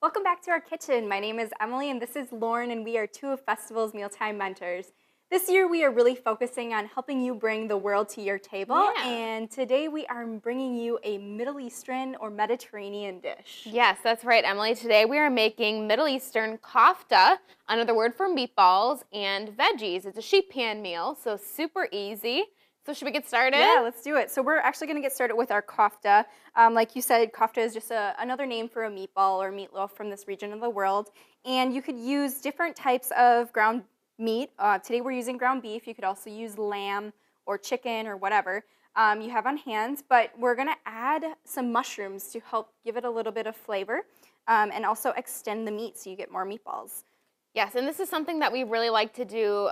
Welcome back to our kitchen. My name is Emily and this is Lauren, and we are two of Festival's Mealtime Mentors. This year we are really focusing on helping you bring the world to your table, and today we are bringing you a Middle Eastern or Mediterranean dish. Yes, that's right, Emily. Today we are making Middle Eastern Kofta, another word for meatballs, and veggies. It's a sheet pan meal, so super easy. So should we get started? Yeah, let's do it. So we're actually going to get started with our kofta. Like you said, kofta is just another name for a meatball or meatloaf from this region of the world. And you could use different types of ground meat. Today we're using ground beef. You could also use lamb or chicken or whatever you have on hand. But we're going to add some mushrooms to help give it a little bit of flavor and also extend the meat so you get more meatballs. Yes, and this is something that we really like to do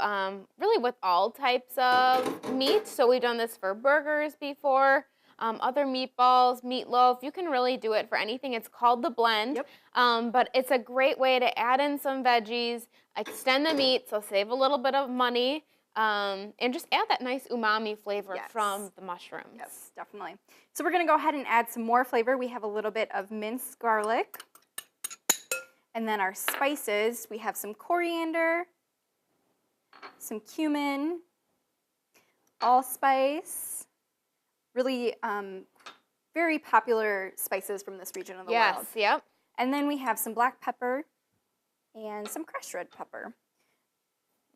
really with all types of meat. So we've done this for burgers before, other meatballs, meatloaf. You can really do it for anything. It's called the blend, but it's a great way to add in some veggies, extend the meat, so save a little bit of money, and just add that nice umami flavor from the mushrooms. Yes, definitely. So we're going to go ahead and add some more flavor. We have a little bit of minced garlic. And then our spices, we have some coriander, some cumin, allspice, really very popular spices from this region of the world. Yes, yep. And then we have some black pepper and some crushed red pepper.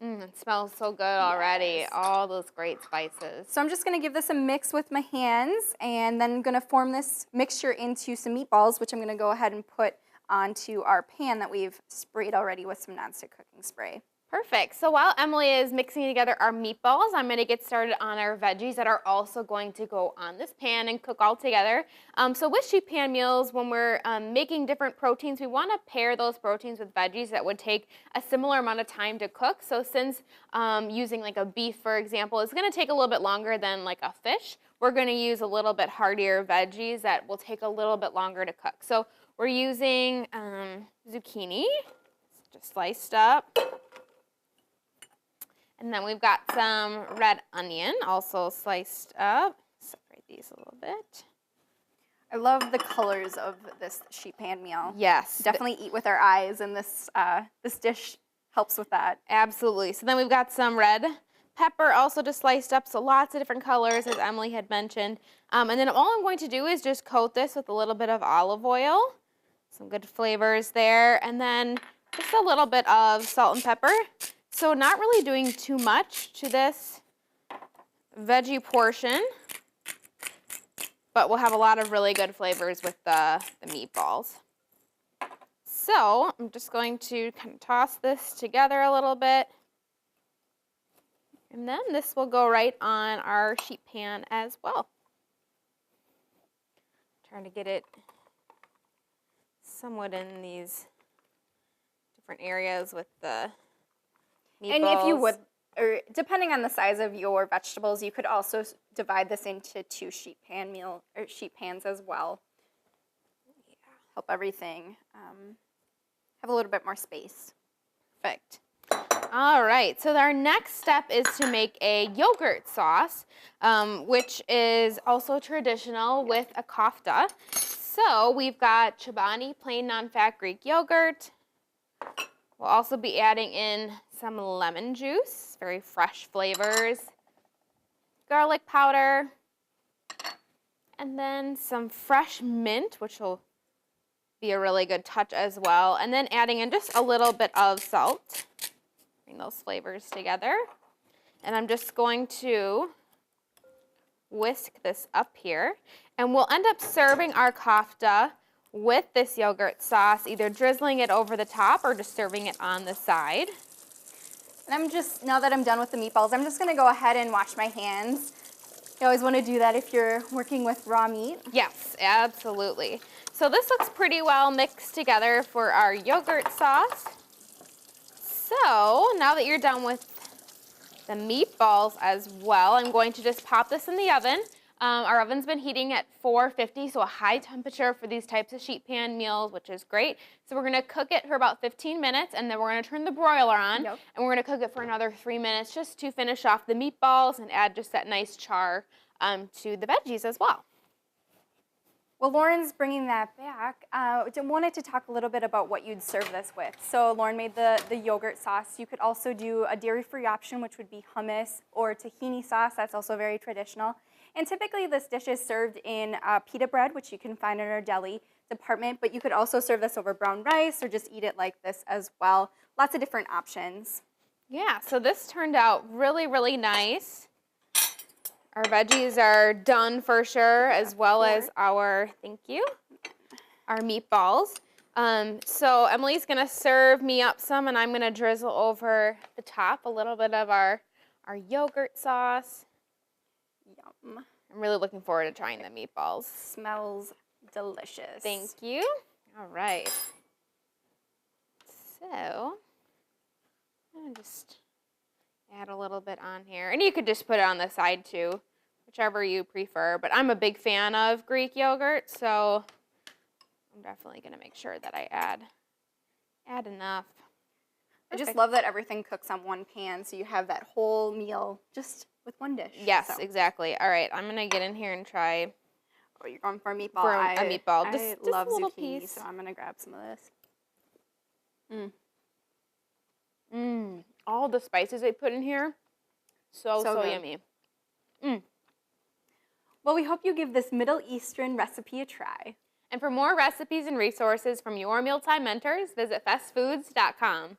It smells so good already, all those great spices. So I'm just going to give this a mix with my hands, and then I'm going to form this mixture into some meatballs, which I'm going to go ahead and put onto our pan that we've sprayed already with some nonstick cooking spray. Perfect. So while Emily is mixing together our meatballs, I'm going to get started on our veggies that are also going to go on this pan and cook all together. So with sheet pan meals, when we're making different proteins, we want to pair those proteins with veggies that would take a similar amount of time to cook. So since using like a beef, for example, is going to take a little bit longer than like a fish, we're going to use a little bit heartier veggies that will take a little bit longer to cook. So we're using zucchini, just sliced up. And then we've got some red onion, also sliced up. Separate these a little bit. I love the colors of this sheet pan meal. Yes. Definitely eat with our eyes, and this dish helps with that. Absolutely. So then we've got some red pepper, also just sliced up, so lots of different colors, as Emily had mentioned. And then all I'm going to do is just coat this with a little bit of olive oil. Some good flavors there. And then just a little bit of salt and pepper. So not really doing too much to this veggie portion, but we'll have a lot of really good flavors with the meatballs. So I'm just going to kind of toss this together a little bit. And then this will go right on our sheet pan as well. Trying to get it somewhat in these different areas with the meatballs. And if you would, or depending on the size of your vegetables, you could also divide this into two sheet pans as well. Yeah. Help everything have a little bit more space. Perfect. All right, so our next step is to make a yogurt sauce, which is also traditional with a kofta. So we've got Chobani plain non-fat Greek yogurt. We'll also be adding in some lemon juice, very fresh flavors, garlic powder, and then some fresh mint, which will be a really good touch as well, and then adding in just a little bit of salt. Bring those flavors together. And I'm just going to whisk this up here, and we'll end up serving our kofta with this yogurt sauce, either drizzling it over the top or just serving it on the side. And now that I'm done with the meatballs, I'm just gonna go ahead and wash my hands. You always wanna do that if you're working with raw meat. Yes, absolutely. So this looks pretty well mixed together for our yogurt sauce. So now that you're done with the meatballs as well, I'm going to just pop this in the oven. Our oven's been heating at 450, so a high temperature for these types of sheet pan meals, which is great. So we're going to cook it for about 15 minutes, and then we're going to turn the broiler on, and we're going to cook it for another 3 minutes just to finish off the meatballs and add just that nice char to the veggies as well. Well, Lauren's bringing that back. I wanted to talk a little bit about what you'd serve this with. So Lauren made the yogurt sauce. You could also do a dairy-free option, which would be hummus, or tahini sauce. That's also very traditional. And typically this dish is served in pita bread, which you can find in our deli department, but you could also serve this over brown rice or just eat it like this as well. Lots of different options. Yeah, so this turned out really, really nice. Our veggies are done for sure, as well as our, thank you, our meatballs. So Emily's gonna serve me up some, and I'm gonna drizzle over the top a little bit of our yogurt sauce. Yum. I'm really looking forward to trying the meatballs. Smells delicious. Thank you. All right. So, I'm gonna just add a little bit on here. And you could just put it on the side too, whichever you prefer. But I'm a big fan of Greek yogurt, so I'm definitely gonna make sure that I add enough. I just love that everything cooks on one pan, so you have that whole meal just with one dish. Yes, so. Exactly. All right, I'm gonna get in here and try. Oh, you're going for a meatball. For a meatball. I Just love a little zucchini, piece. so I'm gonna grab some of this. All the spices they put in here, so good. yummy. Well, we hope you give this Middle Eastern recipe a try. And for more recipes and resources from your mealtime mentors, visit festfoods.com.